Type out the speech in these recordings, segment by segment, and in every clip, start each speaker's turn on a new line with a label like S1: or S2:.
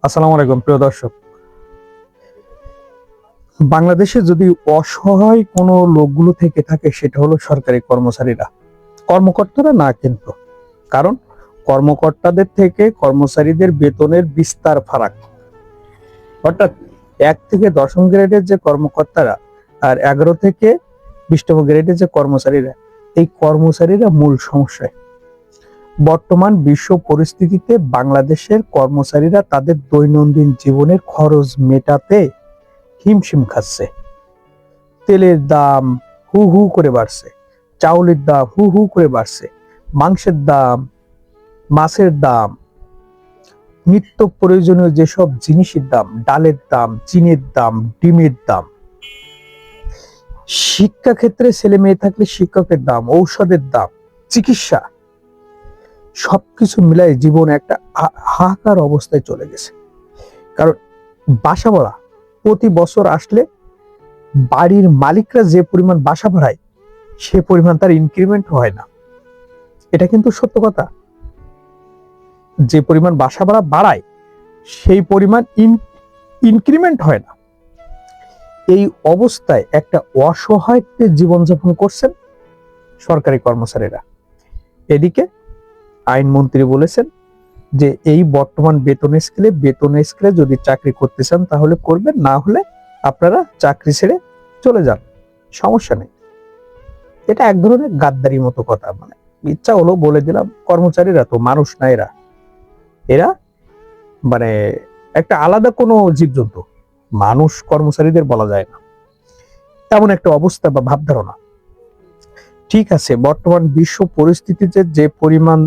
S1: আসসালামু আলাইকুম প্রিয় দর্শক। বাংলাদেশে যদি অসহায় কোনো লোকগুলো থেকে থাকে সেটা হলো সরকারি কর্মচারীরা, কর্মকর্তারা না কিন্তু। কারণ কর্মকর্তাদের থেকে কর্মচারীদের বেতনের বিস্তার ফারাক। অর্থাৎ 1 থেকে 10ম গ্রেডের যে কর্মকর্তারা আর 11 থেকে 20তম গ্রেডের যে কর্মচারীরা, এই কর্মচারীরা মূল সমস্যায়। বর্তমান বিশ্ব পরিস্থিতিতে বাংলাদেশের কর্মচারীরা তাদের দৈনন্দিন জীবনের খরচ মেটাতে হিমশিম খাচ্ছে। তেলের দাম হু হু করে বাড়ছে, চাউলের দাম হু হু করে বাড়ছে, মাংসের দাম, মাছের দাম, নিত্য প্রয়োজনীয় যেসব জিনিসের দাম, ডালের দাম, চিনির দাম, ডিমের দাম, শিক্ষা ক্ষেত্রে ছেলে মেয়ে থাকলে শিক্ষকের দাম, ঔষধের দাম, চিকিৎসা, সবকিছু মিলাই জীবন একটা হাহাকার অবস্থায় চলে গেছে। কারণ বাসা ভাড়া প্রতি বছর আসলে বাড়ির মালিকরা যে পরিমাণ বাসা ভাড়ায় সে পরিমাণ তার ইনক্রিমেন্ট হয় না। এটা কিন্তু সত্য কথা। যে পরিমাণ বাসা ভাড়া বাড়ায় সেই পরিমাণ ইনক্রিমেন্ট হয় না। এই অবস্থায় একটা অসহায়ত্বে জীবনযাপন করছেন সরকারি কর্মচারীরা। এদিকে আইনমন্ত্রী বলেছেন যে এই বর্তমান বেতন স্কেলে যদি চাকরি করতে চান তাহলে করবেন, না হলে আপনারা চাকরি ছেড়ে চলে যান, সমস্যা নেই। এটা এক ধরনের গাদ্দারি মতো কথা। মানে ইচ্ছা হলো বলে দিলাম, কর্মচারীরা তো মানুষ না, এরা মানে একটা আলাদা কোনো জীবজন্তু, মানুষ কর্মচারীদের বলা যায় না, এমন একটা অবস্থা বা ভাবধারণা। ঠিক আছে, বর্তমান বিশ্ব পরিস্থিতিতে যে পরিমাণ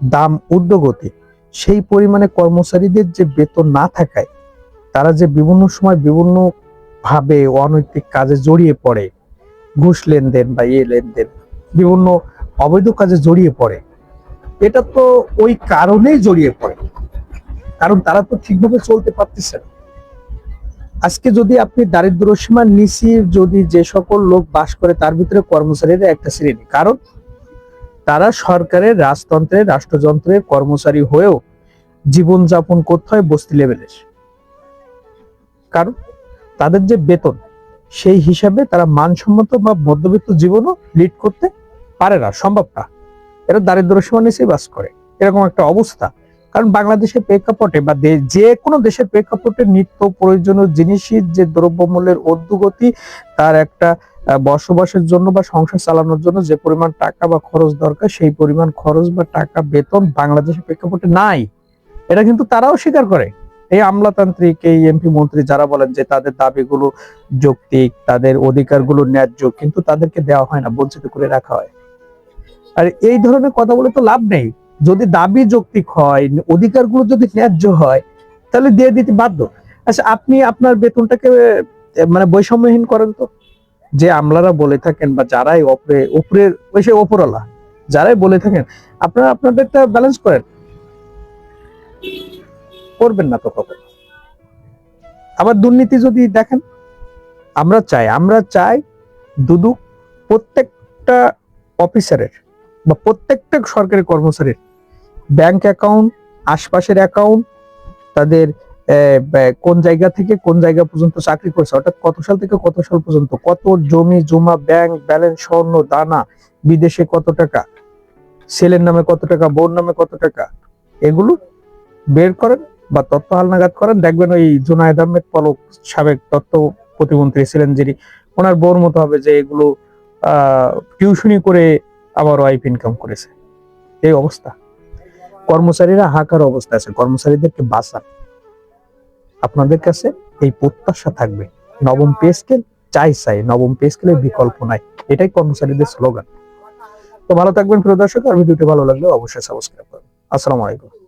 S1: দাম ঊর্ধ্বগতি, সেই পরিমাণে কর্মচারীদের যে বেতন না থাকায় তারা যে বিভিন্ন সময় বিভিন্ন ভাবে অনৈতিক কাজে জড়িয়ে পড়ে, ঘুষ লেনদেন বা লেনদেন, বিভিন্ন অবৈধ কাজে জড়িয়ে পড়ে, এটা তো ওই কারণেই জড়িয়ে পড়ে, কারণ তারা তো ঠিকভাবে চলতে পারতেছে না। আজকে যদি আপনি দারিদ্র সীমার নিচে যদি যে সকল লোক বাস করে তার ভিতরে কর্মচারীরা একটা শ্রেণী, কারণ তারা সরকারের রাজতন্ত্রের রাষ্ট্রযন্ত্রের কর্মচারী হয়েও জীবনযাপন করতে হয় বস্তি লেভেলের। কারণ তাদের যে বেতন সেই হিসাবে তারা মানসম্মত বা মধ্যবিত্ত জীবনও লিড করতে পারে না, সম্ভব না। এরা দারিদ্র সীমার নিচেই বাস করে, এরকম একটা অবস্থা। কারণ বাংলাদেশের প্রেক্ষাপটে বা যে কোনো দেশের প্রেক্ষাপটে নিত্য প্রয়োজনীয় জিনিসের যে দ্রব্যমূল্যের ঊর্ধ্বগতি, তার একটা বসবাসের জন্য বা সংসার চালানোর জন্য যে পরিমাণ টাকা বা খরচ দরকার, সেই পরিমাণ খরচ বা টাকা বেতন বাংলাদেশের প্রেক্ষাপটে নাই। এটা কিন্তু তারাও স্বীকার করে। এই আমলাতান্ত্রিক, এই এমপি মন্ত্রী যারা বলেন যে তাদের দাবিগুলো যৌক্তিক, তাদের অধিকারগুলো ন্যায্য, কিন্তু তাদেরকে দেওয়া হয় না, বঞ্চিত করে রাখা হয়। আর এই ধরনের কথা বলে তো লাভ নেই। যদি দাবি যৌক্তিক হয়, অধিকারগুলো যদি ন্যায্য হয়, তাহলে দিয়ে দিতে বাধ্য। আচ্ছা, আপনি আপনার বেতনটাকে মানে বৈষম্যহীন করেন তো। যে আমলারা বলে থাকেন বা যারাই উপরের ওপরওয়ালা যারাই বলে থাকেন, আপনারা আপনাদেরটা ব্যালেন্স করেন, করবেন না তো কখনো। আবার দুর্নীতি যদি দেখেন, আমরা চাই দুদক প্রত্যেকটা অফিসারের বা প্রত্যেকটা সরকারি কর্মচারীর ব্যাংক অ্যাকাউন্ট, আশপাশের অ্যাকাউন্ট, তাদের কোন জায়গা থেকে কোন জায়গা পর্যন্ত চাকরি করছে, অর্থাৎ কত সাল থেকে কত সাল পর্যন্ত, কত জমি জমা, ব্যাংক ব্যালেন্স, স্বর্ণ দানা, বিদেশে কত টাকা, ছেলের নামে কত টাকা, বোন নামে কত টাকা, এগুলো বের করেন বা তথ্য হালনাগাদ করেন। দেখবেন ওই জুনায়েদ আহমেদ পলক, সাবেক তথ্য প্রতিমন্ত্রী ছিলেন যিনি, ওনার বোর মতো হবে যে এগুলো টিউশনি করে আবার ওয়াইফ ইনকাম করেছে। এই অবস্থা, কর্মচারীরা হাহাকার অবস্থা আছে। কর্মচারীদেরকে বাঁচান, আপনাদের কাছে এই প্রত্যাশা থাকবে। নবম পে স্কেল চাই, নবম পে স্কেলের বিকল্প নাই, এটাই কর্মচারীদের স্লোগান। তো ভালো থাকবেন প্রিয় দর্শক, আর ভিডিওটি ভালো লাগলে অবশ্যই সাবস্ক্রাইব করুন। আসসালামু আলাইকুম।